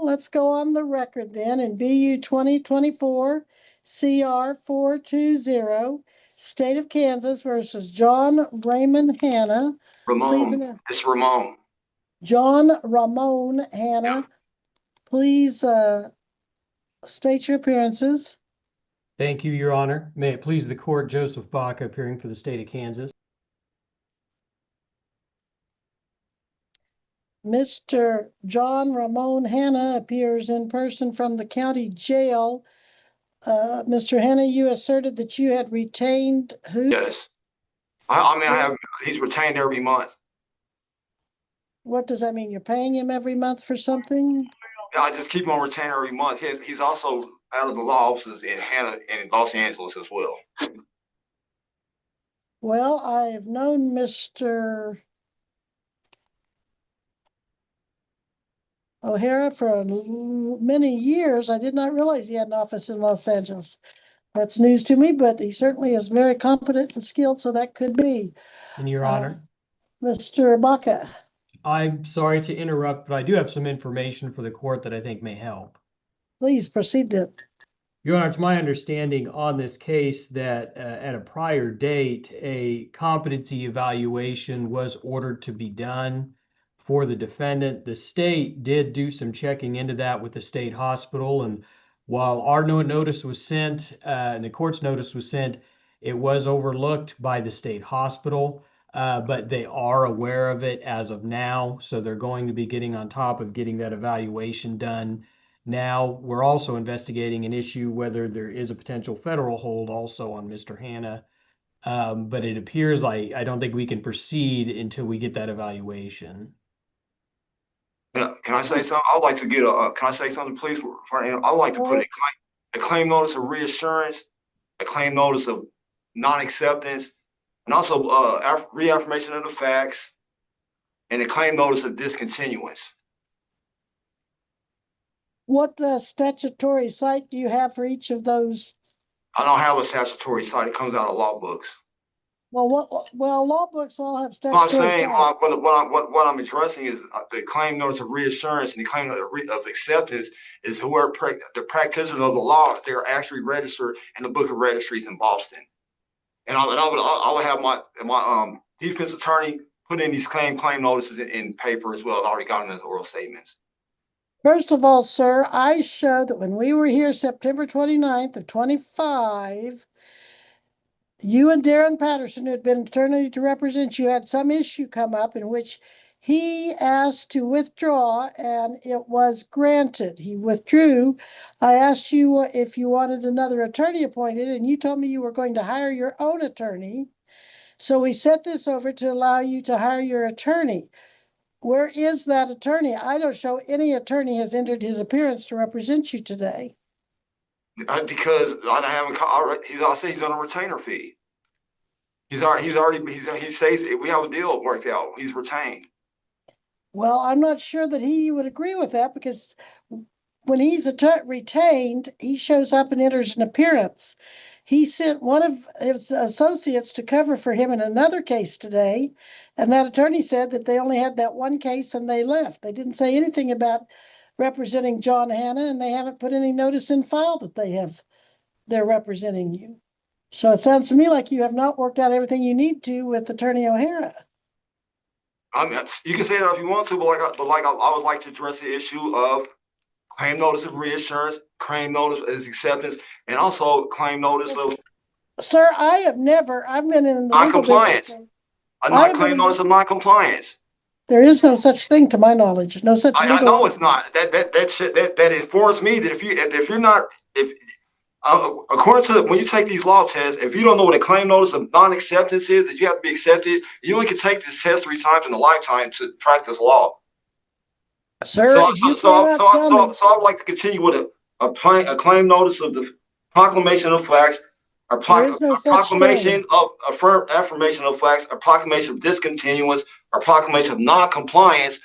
let's go on the record then in BU 2024 CR 420, State of Kansas versus John Raymond Hanna. Ramon. It's Ramon. John Ramon Hanna. Yep. Please state your appearances. Thank you, Your Honor. May it please the court, Joseph Baca appearing for the state of Kansas. Mr. John Ramon Hanna appears in person from the county jail. Mr. Hanna, you asserted that you had retained who? Yes. I have, he's retained every month. What does that mean? You're paying him every month for something? Yeah, I just keep him on retainer every month. He's also out of the law offices in Los Angeles as well. Well, I've known Mr. O'Hara for many years. I did not realize he had an office in Los Angeles. That's news to me, but he certainly is very competent and skilled, so that could be. And Your Honor. Mr. Baca. I'm sorry to interrupt, but I do have some information for the court that I think may help. Please proceed then. Your Honor, it's my understanding on this case that at a prior date, a competency evaluation was ordered to be done for the defendant. The state did do some checking into that with the state hospital, and while our notice was sent and the court's notice was sent, it was overlooked by the state hospital, but they are aware of it as of now, so they're going to be getting on top of getting that evaluation done. Now, we're also investigating an issue whether there is a potential federal hold also on Mr. Hanna, but it appears I don't think we can proceed until we get that evaluation. Can I say something? I'd like to get can I say something, please? I'd like to put a claim notice of reassurance, a claim notice of non-acceptance, and also reaffirmation of the facts, and a claim notice of discontinuance. What statutory site do you have for each of those? I don't have a statutory site. It comes out of law books. Well, law books all have statutory What I'm saying, sites. what I'm addressing is the claim notice of reassurance and the claim of acceptance is whoever the practitioners of the law, they're actually registered in the Book of Registries in Boston. And I would have my defense attorney put in these claim notices in paper as well. I've already gotten as oral statements. First of all, sir, I show that when we were here September 29th of 25, you and Darren Patterson, who had been attorney to represent you, had some issue come up in which he asked to withdraw, and it was granted. He withdrew. I asked you if you wanted another attorney appointed, and you told me you were going to hire your own attorney. So we set this over to allow you to hire your attorney. Where is that attorney? I don't show any attorney has entered his appearance to represent you today. Because I haven't. I say he's on a retainer fee. He says we have a deal worked out. He's retained. Well, I'm not sure that he would agree with that, because when he's retained, he shows up and enters an appearance. He sent one of his associates to cover for him in another case today, and that attorney said that they only had that one case and they left. They didn't say anything about representing John Hanna, and they haven't put any notice in file that they're representing you. So it sounds to me like you have not worked out everything you need to with Attorney O'Hara. I mean, you can say that if you want to, but I would like to address the issue of claim notice of reassurance, claim notice of acceptance, and also claim notice of. Sir, I've been in the non-compliance. A claim notice of non-compliance. There is no such thing, to my knowledge. No such. I know it's not. That informs me that if you're not according to when you take these law tests, if you don't know what a claim notice of non-acceptance is, that you have to be accepted, you only can take this test 3 times in a lifetime to practice law. Sir, so I would like to continue with a claim notice of the proclamation of facts, a proclamation of affirmation of facts, a proclamation of discontinuance, a proclamation of non-compliance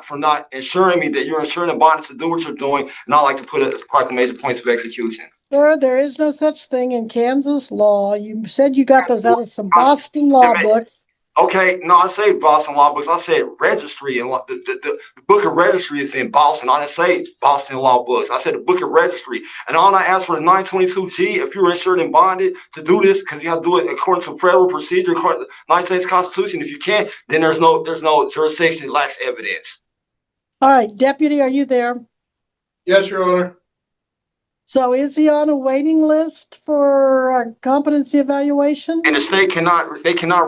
for not ensuring me that you're ensuring the bond to do what you're doing, and I like to put a proclamation of points of execution. Sir, there is no such thing in Kansas law. You said you got those out of some Boston law books. Okay, no, I say Boston Law Books. I said registry, and the book of registry is in Boston. I didn't say Boston Law Books. I said the book of registry. And all I asked for the 922G, if you're insured and bonded to do this, because you have to do it according to federal procedure, according to the United States Constitution. If you can't, then there's no jurisdiction. It lacks evidence. All right, Deputy, are you there? Yes, Your Honor. So is he on a waiting list for a competency evaluation? And the state cannot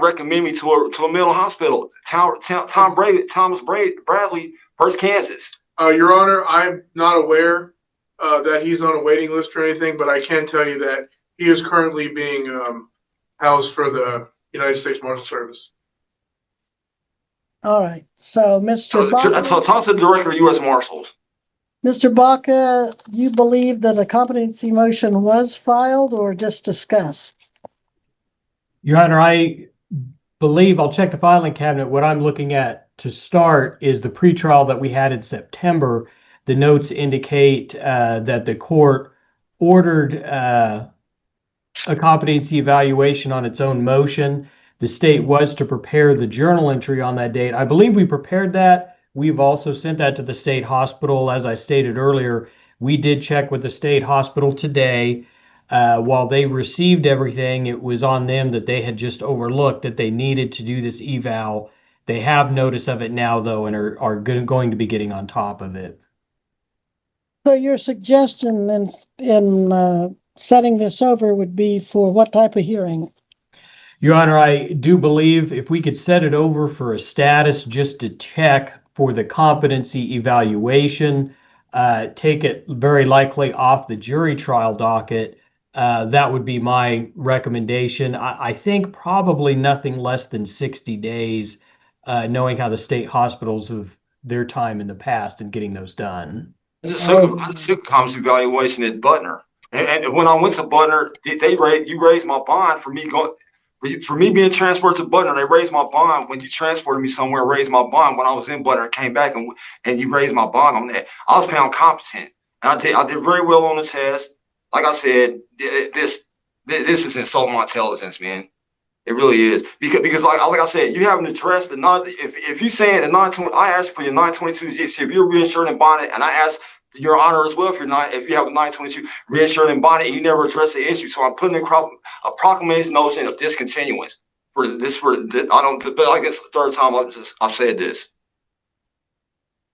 recommend me to a mental hospital. Thomas Bradley, First Kansas. Your Honor, I'm not aware that he's on a waiting list or anything, but I can tell you that he is currently being housed for the United States Marshal Service. All right, so Mr. Baca. So talk to the Director of U.S. Marshals. Mr. Baca, you believe that a competency motion was filed or just discussed? Your Honor, I believe, I'll check the filing cabinet. What I'm looking at to start is the pretrial that we had in September. The notes indicate that the court ordered a competency evaluation on its own motion. The state was to prepare the journal entry on that date. I believe we prepared that. We've also sent that to the state hospital. As I stated earlier, we did check with the state hospital today. While they received everything, it was on them that they had just overlooked that they needed to do this eval. They have notice of it now, though, and are going to be getting on top of it. So your suggestion in setting this over would be for what type of hearing? Your Honor, I do believe if we could set it over for a status just to check for the competency evaluation, take it very likely off the jury trial docket, that would be my recommendation. I think probably nothing less than 60 days, knowing how the state hospitals have their time in the past in getting those done. I just took competency evaluation at Butner. And when I went to Butner, you raised my bond for me being transferred to Butner. They raised my bond when you transported me somewhere. Raised my bond when I was in Butner. Came back and you raised my bond on that. I was found competent, and I did very well on the test. Like I said, this is insulting my intelligence, man. It really is because like I said, you haven't addressed the if you saying the 920, I asked for your 922G. If you're reinsured and bonded, and I asked Your Honor as well if you have a 922 reinsured and bonded, you never addressed the issue. So I'm putting a proclamation notion of discontinuance for this. I don't, but I guess the third time I've said this.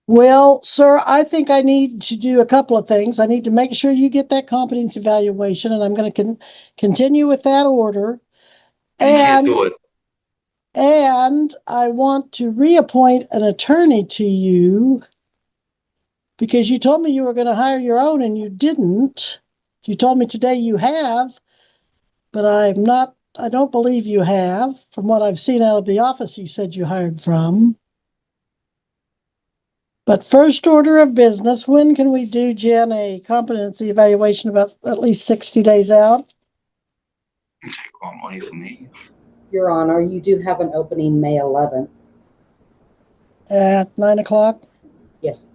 Well, sir, I think I need to do a couple of things. I need to make sure you get that competence evaluation, and I'm going to continue with that order. You can't do it. And I want to reappoint an attorney to you because you told me you were going to hire your own and you didn't. You told me today you have, but I don't believe you have from what I've seen out of the office you said you hired from. But first order of business, when can we do, Jen, a competency evaluation about at least 60 days out? You take all money from me. Your Honor, you do have an opening May 11th. At 9 o'clock? Yes.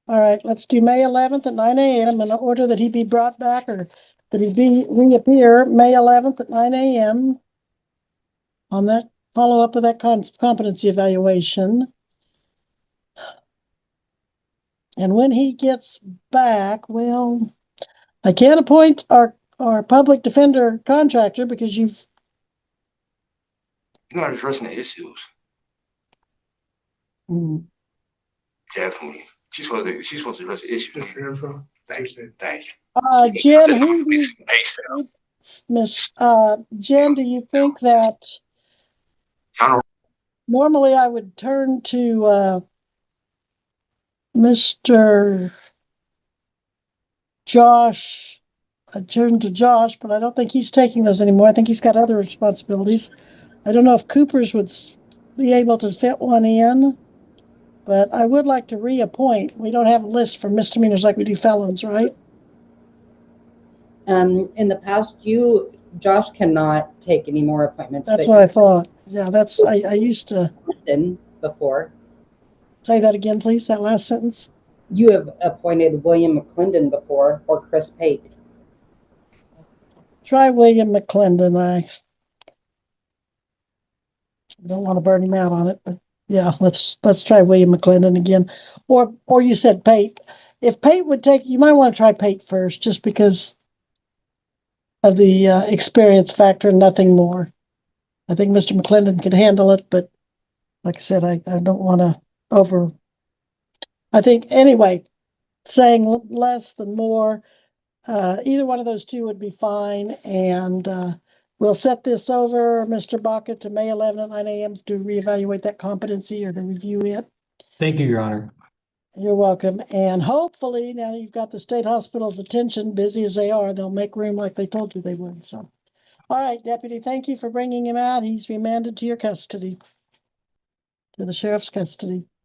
All right, let's do May 11th at 9 a.m. in order that he be brought back or that he reappear May 11th at 9 a.m. on that follow-up of that competency evaluation. And when he gets back, well, I can't appoint our public defender contractor because you're not addressing the issues. Definitely. She's supposed to address the issues. Thank you. Jen, do you think that normally I would turn to Mr. Josh. I turned to Josh, but I don't think he's taking those anymore. I think he's got other responsibilities. I don't know if Cooper's would be able to fit one in, but I would like to reappoint. We don't have a list for misdemeanors like we do felons, right? In the past, Josh cannot take any more appointments. That's what I thought. Yeah, I used to. Before. Say that again, please, that last sentence. You have appointed William McClendon before, or Chris Pate. Try William McClendon. I don't want to burn him out on it, but yeah, let's try William McClendon again. Or you said Pate. If Pate would take, you might want to try Pate first, just because of the experience factor and nothing more. I think Mr. McClendon can handle it, but like I said, I don't want to over. I think anyway, saying less than more. Either one of those two would be fine, and we'll set this over, Mr. Baca, to May 11 at 9 a.m. to reevaluate that competency or to review it. Thank you, Your Honor. You're welcome. And hopefully, now that you've got the state hospital's attention, busy as they are, they'll make room like they told you they would. So, all right, Deputy, thank you for bringing him out. He's remanded to your custody, to the sheriff's custody.